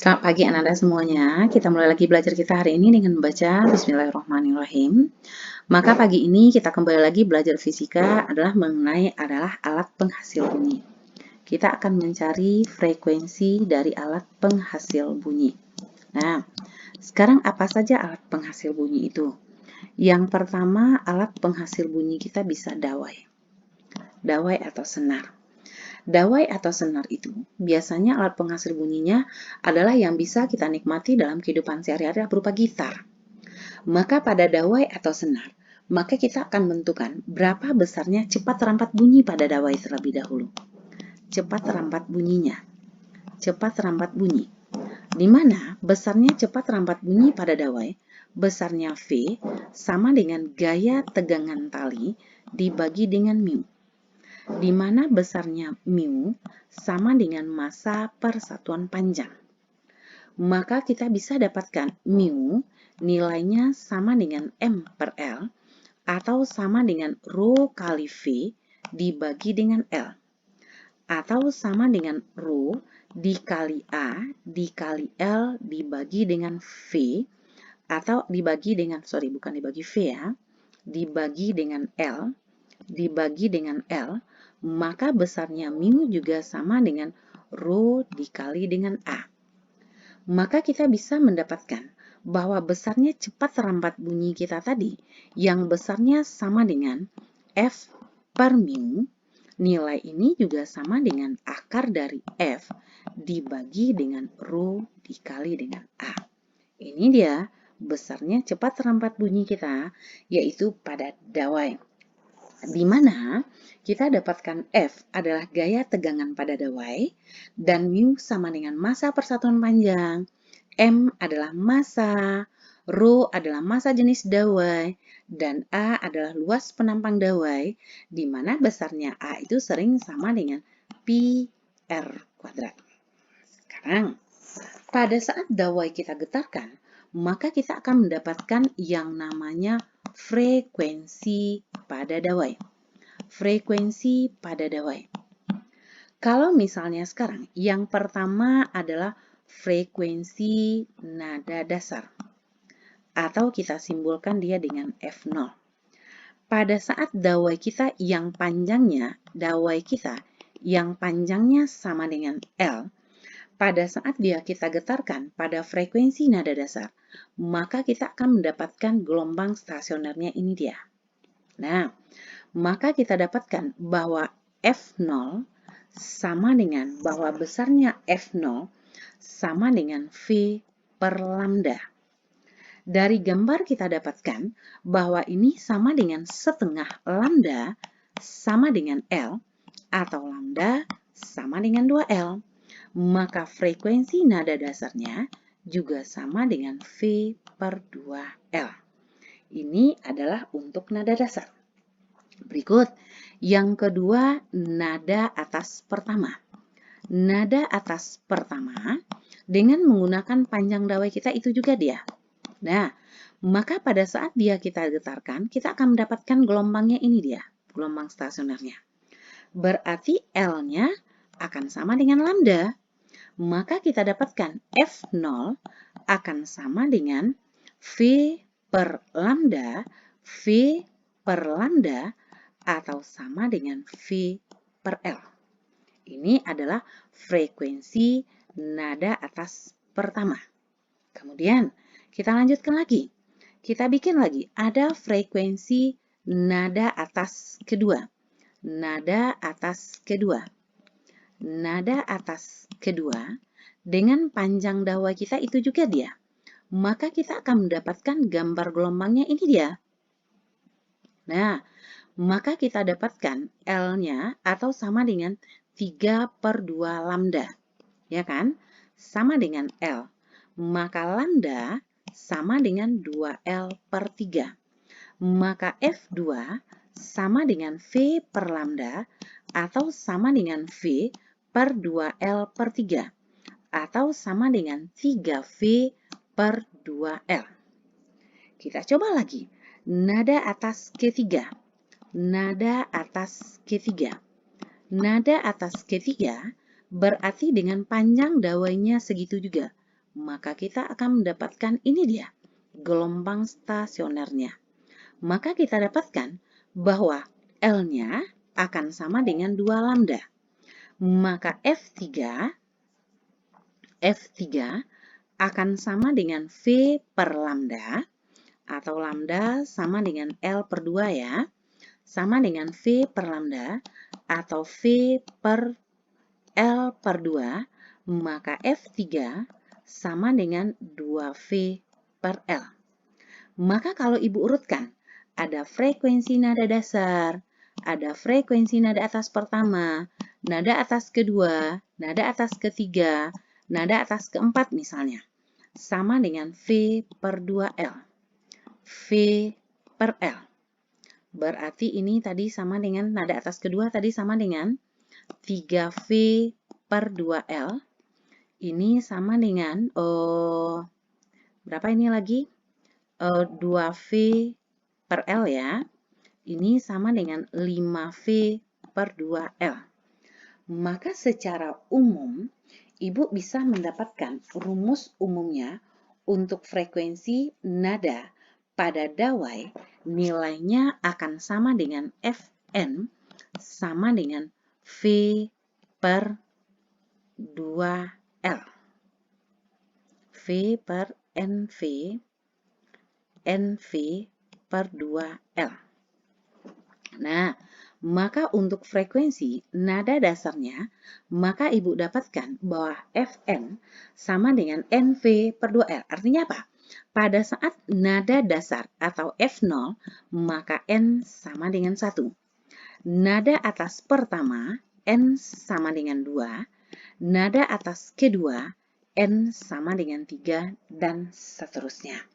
Selamat pagi anak-anak semuanya. Kita mulai lagi belajar kita hari ini dengan membaca Bismillahirrahmanirrahim. Maka pagi ini kita kembali lagi belajar fisika adalah alat penghasil bunyi. Kita akan mencari frekuensi dari alat penghasil bunyi. Nah, sekarang apa saja alat penghasil bunyi itu? Yang pertama, alat penghasil bunyi kita bisa dawai. Dawai atau senar. Dawai atau senar itu biasanya alat penghasil bunyinya adalah yang bisa kita nikmati dalam kehidupan sehari-hari berupa gitar. Maka pada dawai atau senar, maka kita akan menentukan berapa besarnya cepat rampat bunyi pada dawai terlebih dahulu. Cepat rampat bunyinya. Cepat rampat bunyi. Di mana besarnya cepat rampat bunyi pada dawai, besarnya V sama dengan gaya tegangan tali dibagi dengan mu, di mana besarnya mu sama dengan massa per satuan panjang. Maka kita bisa dapatkan mu nilainya sama dengan M per L atau sama dengan Rho kali V dibagi dengan L, atau sama dengan Rho dikali A dikali L dibagi dengan V, atau dibagi dengan, bukan dibagi V ya, dibagi dengan L, dibagi dengan L, maka besarnya mu juga sama dengan Rho dikali dengan A. Maka kita bisa mendapatkan bahwa besarnya cepat rampat bunyi kita tadi, yang besarnya sama dengan F per mu, nilai ini juga sama dengan akar dari F dibagi dengan Rho dikali dengan A. Ini dia besarnya cepat rampat bunyi kita, yaitu pada dawai. Di mana kita dapatkan F adalah gaya tegangan pada dawai, dan mu sama dengan massa per satuan panjang, M adalah massa, Rho adalah massa jenis dawai, dan A adalah luas penampang dawai, di mana besarnya A itu sering sama dengan pi R kuadrat. Sekarang, pada saat dawai kita getarkan, maka kita akan mendapatkan yang namanya frekuensi pada dawai. Frekuensi pada dawai. Kalau misalnya sekarang, yang pertama adalah frekuensi nada dasar, atau kita simbolkan dia dengan F0. Pada saat dawai kita yang panjangnya, sama dengan L, pada saat kita getarkan pada frekuensi nada dasar, maka kita akan mendapatkan gelombang stasionernya ini dia. Nah, maka kita dapatkan bahwa F0 sama dengan bahwa besarnya F0 sama dengan V per lambda. Dari gambar kita dapatkan bahwa ini sama dengan setengah lambda sama dengan L, atau lambda sama dengan 2L. Maka frekuensi nada dasarnya juga sama dengan V per 2L. Ini adalah untuk nada dasar. Berikut, yang kedua, nada atas pertama. Nada atas pertama dengan menggunakan panjang dawai kita itu juga dia. Nah, maka pada saat kita getarkan, kita akan mendapatkan gelombangnya ini dia, gelombang stasionernya. Berarti L-nya akan sama dengan lambda. Maka kita dapatkan F0 akan sama dengan V per lambda, V per lambda, atau sama dengan V per L. Ini adalah frekuensi nada atas pertama. Kemudian, kita lanjutkan lagi. Kita bikin lagi, ada frekuensi nada atas kedua. Nada atas kedua. Nada atas kedua dengan panjang dawai kita itu juga dia. Maka kita akan mendapatkan gambar gelombangnya ini dia. Nah, maka kita dapatkan L-nya atau sama dengan 3 per 2 lambda. Ya kan? Sama dengan L. Maka lambda sama dengan 2L per 3. Maka F2 sama dengan V per lambda atau sama dengan V per 2L per 3. Atau sama dengan 3V per 2L. Kita coba lagi. Nada atas ketiga. Nada atas ketiga. Nada atas ketiga berarti dengan panjang dawainya segitu juga. maka kita akan mendapatkan ini dia, gelombang stasionernya. Maka kita dapatkan bahwa L-nya akan sama dengan 2 lambda. Maka F3 akan sama dengan V per lambda, atau lambda sama dengan L per 2 ya, sama dengan V per lambda, atau V per L per 2, maka F3 sama dengan 2V per L. Maka kalau Ibu urutkan, ada frekuensi nada dasar, ada frekuensi nada atas pertama, nada atas kedua, nada atas ketiga, nada atas keempat misalnya, sama dengan V per 2L. V per L. Berarti ini tadi sama dengan nada atas kedua tadi sama dengan 3V per 2L. Ini sama dengan, berapa ini lagi? 2V per L ya. Ini sama dengan 5V per 2L. Maka secara umum, Ibu bisa mendapatkan rumus umumnya untuk frekuensi nada pada dawai, nilainya akan sama dengan Fn sama dengan V per 2L. V per NV, NV per 2L. Nah, maka untuk frekuensi nada dasarnya, maka Ibu dapatkan bahwa Fn sama dengan NV per 2L. Artinya apa? Pada saat nada dasar atau F0, maka N sama dengan 1. Nada atas pertama, N sama dengan 2. Nada atas kedua, N sama dengan 3, dan seterusnya.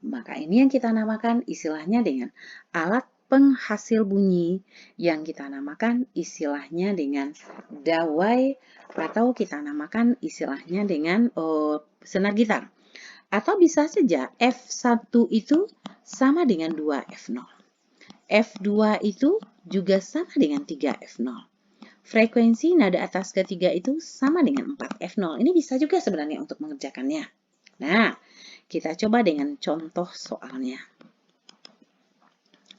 Maka ini yang kita namakan istilahnya dengan alat penghasil bunyi, yang kita namakan istilahnya dengan dawai, atau kita namakan istilahnya dengan senar gitar. Atau bisa saja F1 itu sama dengan 2F0. F2 itu juga sama dengan 3F0. Frekuensi nada atas ketiga itu sama dengan 4F0. Ini bisa juga sebenarnya untuk mengerjakannya. Nah, kita coba dengan contoh soalnya.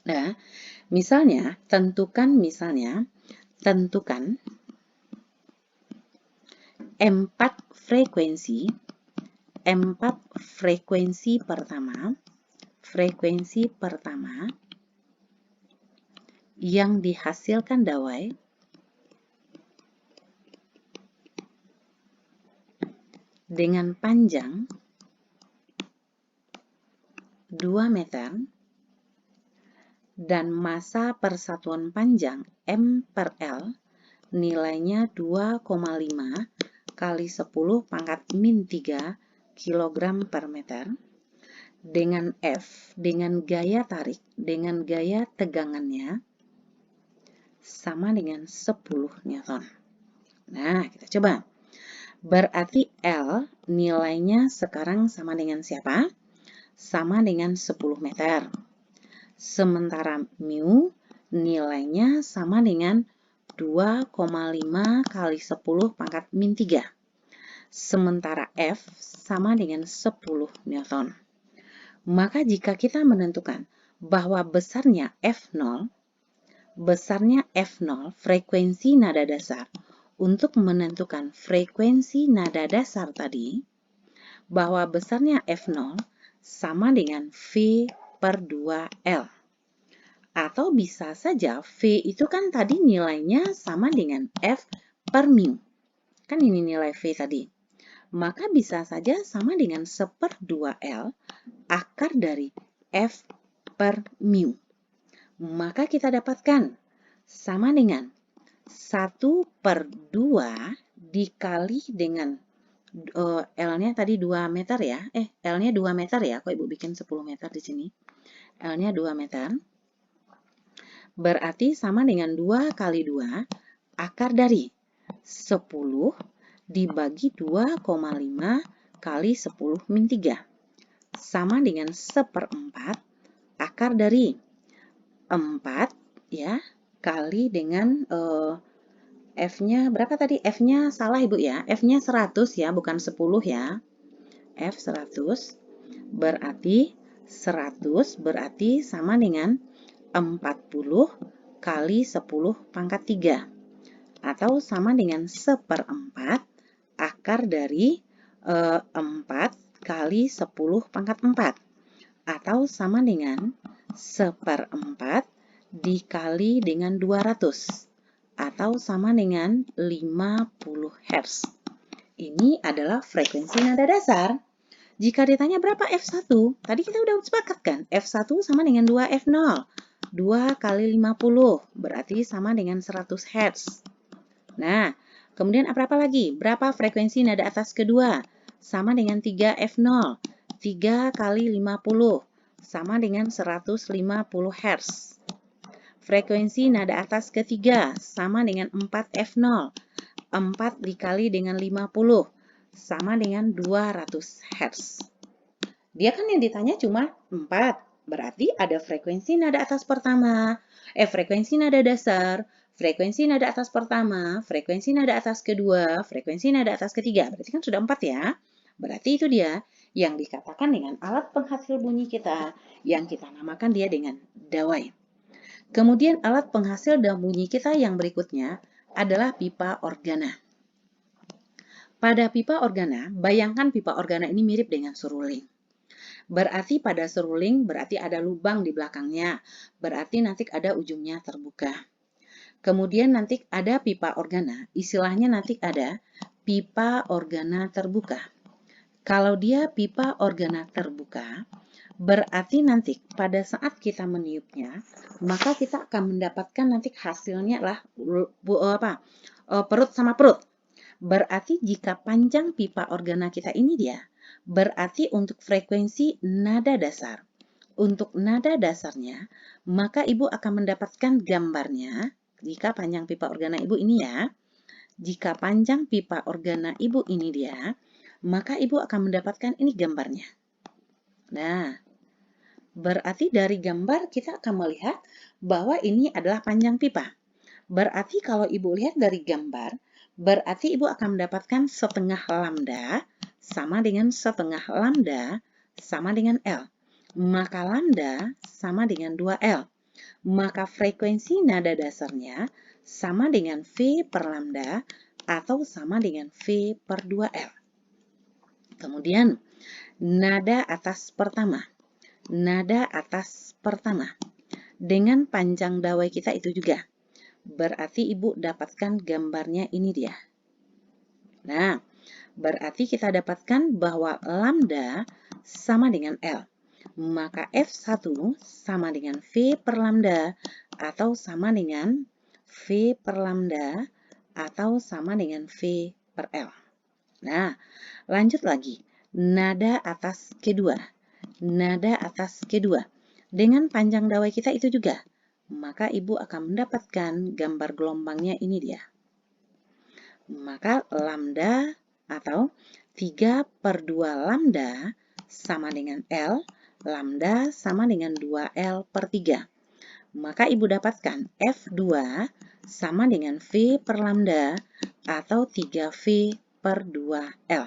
Nah, misalnya, tentukan empat frekuensi pertama yang dihasilkan dawai dengan panjang 2 meter dan massa persatuan panjang M per L nilainya 2,5 kali 10 pangkat min 3 kg per meter, dengan F, dengan gaya tarik, dengan gaya tegangannya sama dengan 10 Newton. Nah, kita coba. Berarti L nilainya sekarang sama dengan siapa? Sama dengan 10 meter. Sementara mu nilainya sama dengan 2,5 kali 10 pangkat min 3. Sementara F sama dengan 10 Newton. Maka jika kita menentukan bahwa besarnya F0, frekuensi nada dasar, untuk menentukan frekuensi nada dasar tadi, bahwa besarnya F0 sama dengan V per 2L. Atau bisa saja V itu kan tadi nilainya sama dengan F per mu. Kan ini nilai V tadi. Maka bisa saja sama dengan 1/2L akar dari F per mu. Maka kita dapatkan sama dengan 1/2 dikali dengan L-nya tadi 2 meter ya. L-nya 2 meter ya. Kok Ibu bikin 10 meter di sini? L-nya 2 meter. Berarti sama dengan 2 kali 2 akar dari 10 dibagi 2,5 kali 10 min 3. Sama dengan 1/4 akar dari 4 ya, kali dengan F-nya berapa tadi? F-nya salah Ibu ya. F-nya 100 ya, bukan 10 ya. F100 berarti 100 berarti sama dengan 40 kali 10 pangkat 3 atau sama dengan 1/4 akar dari 4 kali 10 pangkat 4 atau sama dengan 1/4 dikali dengan 200 atau sama dengan 50 Hz. Ini adalah frekuensi nada dasar. Jika ditanya berapa F1, tadi kita udah sepakat kan? F1 sama dengan 2F0. 2 kali 50 berarti sama dengan 100 Hz. Nah, kemudian apa lagi? Berapa frekuensi nada atas kedua? Sama dengan 3F0. 3 kali 50 sama dengan 150 Hz. Frekuensi nada atas ketiga sama dengan 4F0. 4 dikali dengan 50 sama dengan 200 Hz. Dia kan yang ditanya cuma 4. Berarti ada frekuensi nada atas pertama, frekuensi nada dasar, frekuensi nada atas pertama, frekuensi nada atas kedua, frekuensi nada atas ketiga. Berarti kan sudah 4 ya. Berarti itu dia yang dikatakan dengan alat penghasil bunyi kita, yang kita namakan dia dengan dawai. Kemudian alat penghasil dan bunyi kita yang berikutnya adalah pipa organa. Pada pipa organa, bayangkan pipa organa ini mirip dengan seruling. Berarti pada seruling berarti ada lubang di belakangnya, berarti nanti ada ujungnya terbuka. Kemudian nanti ada pipa organa, istilahnya nanti ada pipa organa terbuka. Kalau dia pipa organa terbuka, berarti nanti pada saat kita meniupnya, maka kita akan mendapatkan nanti hasilnya adalah perut sama perut. Berarti jika panjang pipa organa kita ini dia, berarti untuk frekuensi nada dasar. Untuk nada dasarnya, maka Ibu akan mendapatkan gambarnya, jika panjang pipa organa Ibu ini ya, jika panjang pipa organa Ibu ini dia, maka Ibu akan mendapatkan ini gambarnya. Nah, berarti dari gambar kita akan melihat bahwa ini adalah panjang pipa. Berarti kalau Ibu lihat dari gambar, berarti Ibu akan mendapatkan setengah lambda sama dengan setengah lambda sama dengan L. Maka lambda sama dengan 2L. Maka frekuensi nada dasarnya sama dengan V per lambda atau sama dengan V per 2L. Kemudian, nada atas pertama. Nada atas pertama. Dengan panjang dawai kita itu juga. Berarti Ibu dapatkan gambarnya ini dia. Nah, berarti kita dapatkan bahwa lambda sama dengan L. Maka F1 sama dengan V per lambda atau sama dengan V per lambda atau sama dengan V per L. Nah, lanjut lagi. Nada atas kedua. Nada atas kedua. Dengan panjang dawai kita itu juga. Maka Ibu akan mendapatkan gambar gelombangnya ini dia. Maka lambda atau 3 per 2 lambda sama dengan L. Lambda sama dengan 2L per 3. Maka Ibu dapatkan F2 sama dengan V per lambda atau 3V per 2L.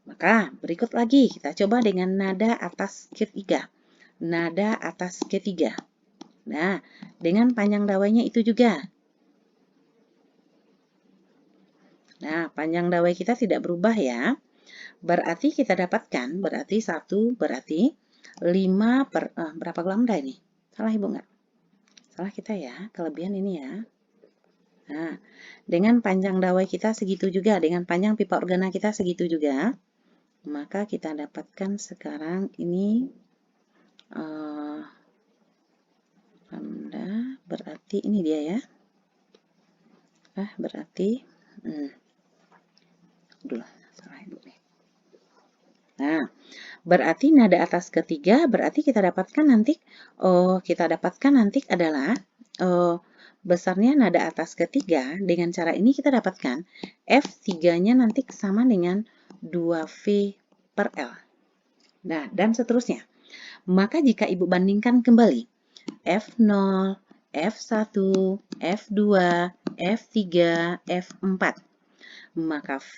Maka berikut lagi kita coba dengan nada atas ketiga. Nada atas ketiga. Nah, dengan panjang dawainya itu juga. Nah, panjang dawai kita tidak berubah ya. Berarti kita dapatkan, berarti 1, berarti 5 per, berapa lambda ini? Salah Ibu nggak? Salah kita ya, kelebihan ini ya. Nah, dengan panjang dawai kita segitu juga, dengan panjang pipa organa kita segitu juga, maka kita dapatkan sekarang ini lambda, berarti ini dia ya. Berarti, salah Ibu nih. Nah, berarti nada atas ketiga, berarti kita dapatkan nanti, adalah besarnya nada atas ketiga. Dengan cara ini kita dapatkan F3-nya nanti sama dengan 2V per L. Nah, dan seterusnya. Maka jika Ibu bandingkan kembali F0, F1, F2, F3, F4, maka V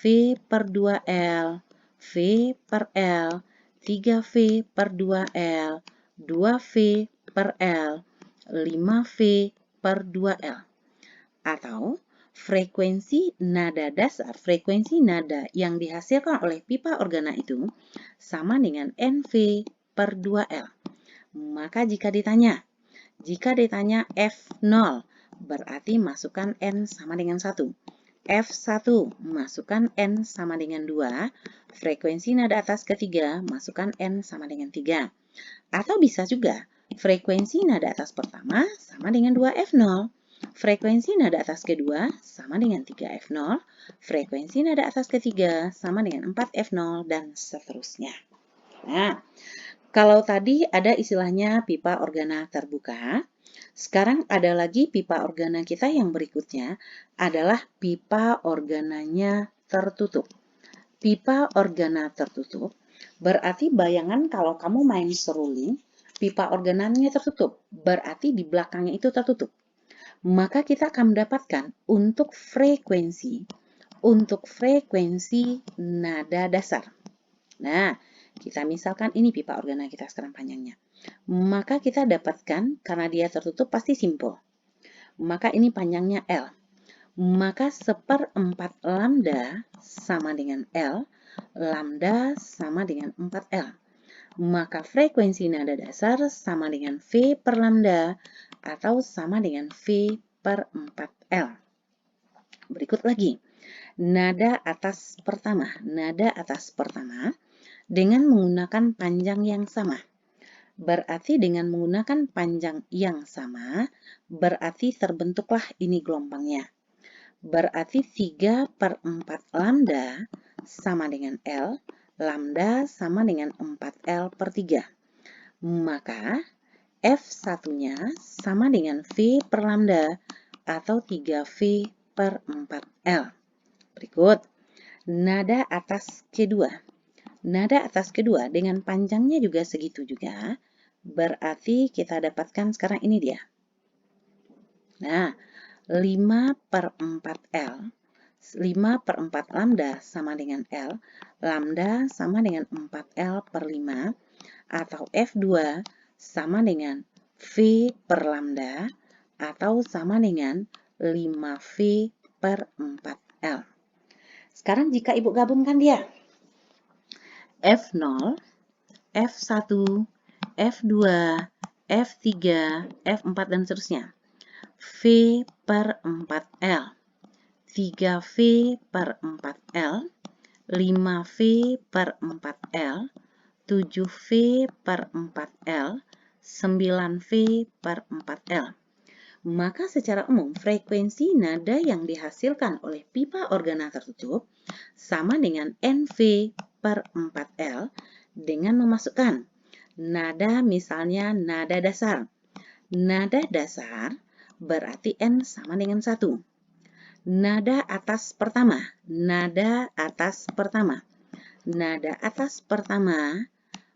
per 2L, V per L, 3V per 2L, 2V per L, 5V per 2L. Atau frekuensi nada dasar, frekuensi nada yang dihasilkan oleh pipa organa itu sama dengan NV per 2L. Maka jika ditanya F0, berarti masukkan N sama dengan 1. F1, masukkan N sama dengan 2. Frekuensi nada atas ketiga, masukkan N sama dengan 3. Atau bisa juga, frekuensi nada atas pertama sama dengan 2F0. Frekuensi nada atas kedua sama dengan 3F0. Frekuensi nada atas ketiga sama dengan 4F0, dan seterusnya. Nah, kalau tadi ada istilahnya pipa organa terbuka, sekarang ada lagi pipa organa kita yang berikutnya adalah pipa organanya tertutup. Pipa organa tertutup berarti bayangan kalau kamu main seruling, pipa organanya tertutup, berarti di belakangnya itu tertutup. Maka kita akan mendapatkan untuk frekuensi nada dasar. Nah, kita misalkan ini pipa organa kita sekarang panjangnya. Maka kita dapatkan, karena dia tertutup pasti simpel. Maka ini panjangnya L. Maka 1/4 lambda sama dengan L, lambda sama dengan 4L. Maka frekuensi nada dasar sama dengan V per lambda atau sama dengan V per 4L. Berikut lagi, nada atas pertama dengan menggunakan panjang yang sama. Berarti dengan menggunakan panjang yang sama, berarti terbentuklah ini gelombangnya. Berarti 3/4 lambda sama dengan L, lambda sama dengan 4L per 3. Maka F1-nya sama dengan V per lambda atau 3V per 4L. Berikut, nada atas kedua. Nada atas kedua dengan panjangnya juga segitu juga, berarti kita dapatkan sekarang ini dia. Nah, 5/4L, 5/4 lambda sama dengan L, lambda sama dengan 4L per 5, atau F2 sama dengan V per lambda, atau sama dengan 5V per 4L. Sekarang jika Ibu gabungkan dia, F0, F1, F2, F3, F4, dan seterusnya. V per 4L, 3V per 4L, 5V per 4L, 7V per 4L, 9V per 4L. Maka secara umum frekuensi nada yang dihasilkan oleh pipa organa tertutup sama dengan NV per 4L dengan memasukkan nada, misalnya nada dasar. Nada dasar berarti N sama dengan 1. Nada atas pertama, nada atas pertama. Nada atas pertama,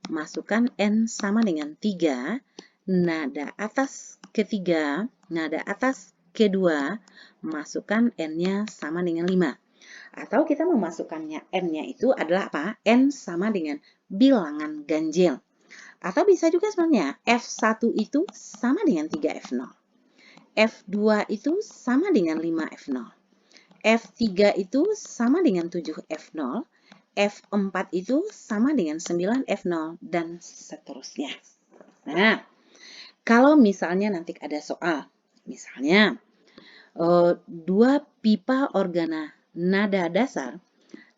masukkan N sama dengan 3. Nada atas ketiga, nada atas kedua, masukkan N-nya sama dengan 5. Atau kita memasukkannya N-nya itu adalah apa? N sama dengan bilangan ganjil. Atau bisa juga sebenarnya F1 itu sama dengan 3F0. F2 itu sama dengan 5F0. F3 itu sama dengan 7F0. F4 itu sama dengan 9F0, dan seterusnya. Nah, kalau misalnya nanti ada soal, misalnya 2 pipa organa nada dasar,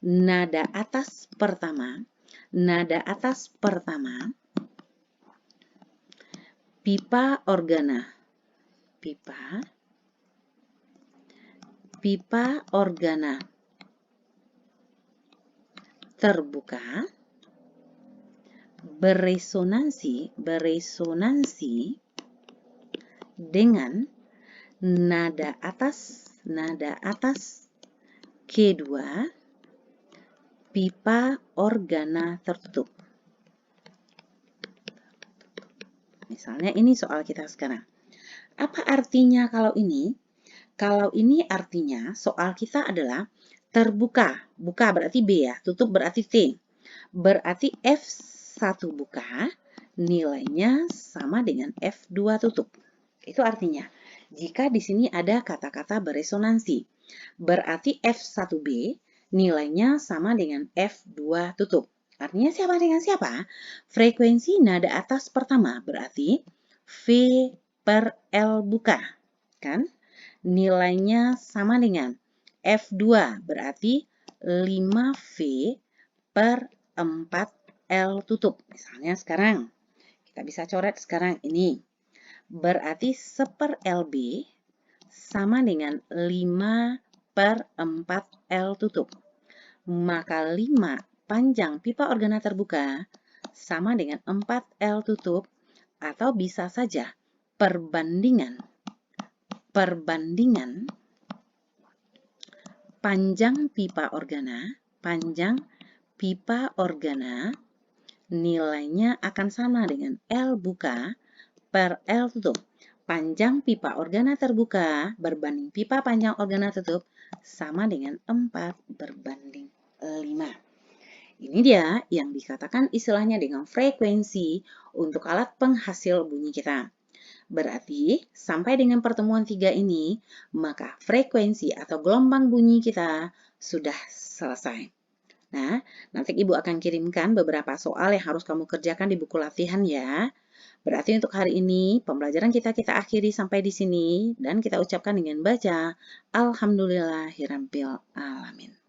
nada atas pertama, pipa organa terbuka beresonansi dengan nada atas kedua pipa organa tertutup. Misalnya ini soal kita sekarang. Apa artinya kalau ini? Kalau ini artinya soal kita adalah terbuka. Buka berarti B ya, tutup berarti T. Berarti F1 buka nilainya sama dengan F2 tutup. Itu artinya, jika di sini ada kata-kata beresonansi, berarti F1B nilainya sama dengan F2 tutup. Artinya siapa dengan siapa? Frekuensi nada atas pertama berarti V per L buka. Kan? Nilainya sama dengan F2 berarti 5V per 4L tutup. Misalnya sekarang, kita bisa coret sekarang ini. Berarti 1/LB sama dengan 5 per 4L tutup. Maka 5 panjang pipa organa terbuka sama dengan 4L tutup, atau bisa saja perbandingan panjang pipa organa nilainya akan sama dengan L buka per L tutup. Panjang pipa organa terbuka berbanding pipa panjang organa tutup sama dengan 4/5. Ini dia yang dikatakan istilahnya dengan frekuensi untuk alat penghasil bunyi kita. Berarti, sampai dengan pertemuan 3 ini, maka frekuensi atau gelombang bunyi kita sudah selesai. Nah, nanti Ibu akan kirimkan beberapa soal yang harus kamu kerjakan di buku latihan ya. Berarti untuk hari ini, pembelajaran kita akhiri sampai di sini, dan kita ucapkan dengan baca Alhamdulillahirabbil alamin.